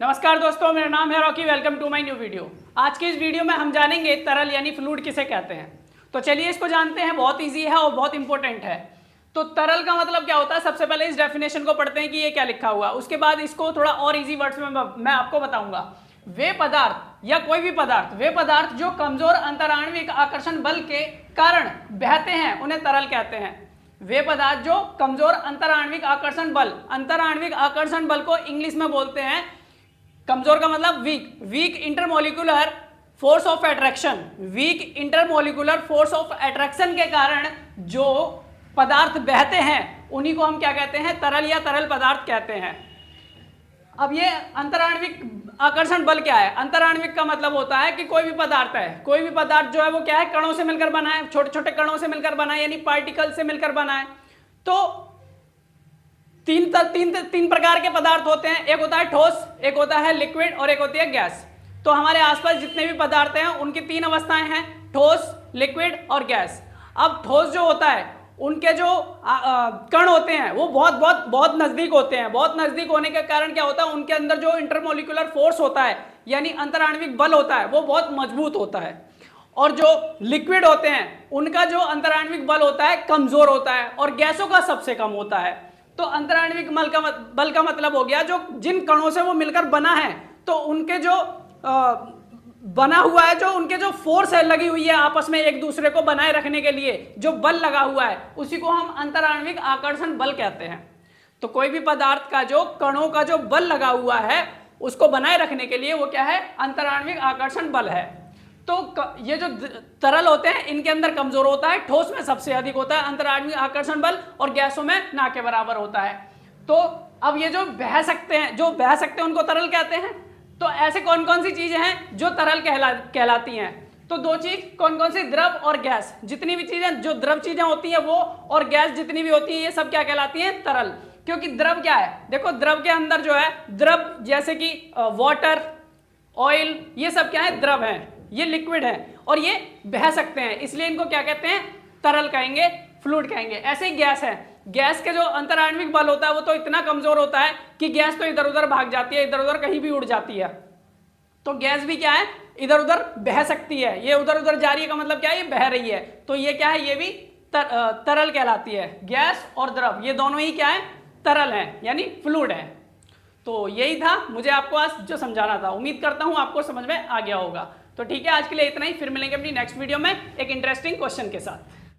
नमस्कार दोस्तों, मेरा नाम है Rocky. Welcome to my new video. आज की इस वीडियो में हम जानेंगे तरल यानी फ्लूइड किसे कहते हैं। तो चलिए इसको जानते हैं। बहुत इजी है और बहुत इंपॉर्टेंट है। तो तरल का मतलब क्या होता है, सबसे पहले इस डेफिनेशन को पढ़ते हैं कि ये क्या लिखा हुआ है। उसके बाद इसको थोड़ा और इजी वर्ड्स में मैं आपको बताऊंगा। वे पदार्थ या कोई भी पदार्थ, वे पदार्थ जो कमजोर अंतराण्विक आकर्षण बल के कारण बहते हैं उन्हें तरल कहते हैं। वे पदार्थ जो कमजोर अंतराण्विक आकर्षण बल को इंग्लिश में बोलते हैं, कमजोर का मतलब weak intermolecular force of attraction, weak intermolecular force of attraction के कारण जो पदार्थ बहते हैं उन्हीं को हम क्या कहते हैं, तरल या तरल पदार्थ कहते हैं। अब ये अंतराण्विक आकर्षण बल क्या है? अंतराण्विक का मतलब होता है कि कोई भी पदार्थ है, कोई भी पदार्थ जो है वो क्या है, कणों से मिलकर बना है, छोटे छोटे कणों से मिलकर बना है, यानी पार्टिकल से मिलकर बना है। तो तीन प्रकार के पदार्थ होते हैं। एक होता है ठोस, एक होता है लिक्विड और एक होती है गैस। तो हमारे आसपास जितने भी पदार्थ हैं उनकी तीन अवस्थाएं हैं, ठोस, लिक्विड और गैस। अब ठोस जो होता है उनके जो कण होते हैं वो बहुत नजदीक होते हैं। बहुत नजदीक होने के कारण क्या होता है, उनके अंदर जो इंटरमोलिकुलर फोर्स होता है यानी अंतराण्विक बल होता है वो बहुत मजबूत होता है। और जो लिक्विड होते हैं उनका जो अंतराण्विक बल होता है कमजोर होता है और गैसों का सबसे कम होता है। तो अंतराण्विक बल का मतलब हो गया जो जिन कणों से वो मिलकर बना है, तो उनके जो बना हुआ है, जो उनके जो फोर्स है लगी हुई है आपस में एक दूसरे को बनाए रखने के लिए जो बल लगा हुआ है, उसी को हम अंतराण्विक आकर्षण बल कहते हैं। तो कोई भी पदार्थ का जो कणों का जो बल लगा हुआ है उसको बनाए रखने के लिए वो क्या है, अंतराण्विक आकर्षण बल है। तो ये जो तरल होते हैं इनके अंदर कमजोर होता है, ठोस में सबसे अधिक होता है अंतराण्विक आकर्षण बल और गैसों में ना के बराबर होता है। तो अब ये जो बह सकते हैं उनको तरल कहते हैं। तो ऐसे कौन कौन सी चीजें हैं जो तरल कहलाती हैं? तो दो चीज, कौन कौन सी? द्रव और गैस। जितनी भी चीजें जो द्रव चीजें होती हैं वो, और गैस जितनी भी होती है, ये सब क्या कहलाती हैं, तरल। क्योंकि द्रव क्या है, देखो द्रव के अंदर जो है, द्रव जैसे कि वाटर, ऑयल, ये सब क्या है, द्रव है, ये लिक्विड है और ये बह सकते हैं, इसलिए इनको क्या कहते हैं, तरल कहेंगे, फ्लूइड कहेंगे। ऐसे ही गैस है, गैस के जो अंतराण्विक बल होता है वो तो इतना कमजोर होता है कि गैस तो इधर उधर भाग जाती है, इधर उधर कहीं भी उड़ जाती है। तो गैस भी क्या है, इधर उधर बह सकती है। ये उधर उधर जा रही है का मतलब क्या है, ये बह रही है। तो ये क्या है, ये भी तरल कहलाती है। गैस और द्रव ये दोनों ही क्या है, तरल है यानी फ्लूइड है। तो यही था मुझे आपको आज जो समझाना था। उम्मीद करता हूं आपको समझ में आ गया होगा। तो ठीक है, आज के लिए इतना ही। फिर मिलेंगे अपनी नेक्स्ट वीडियो में एक इंटरेस्टिंग क्वेश्चन के साथ।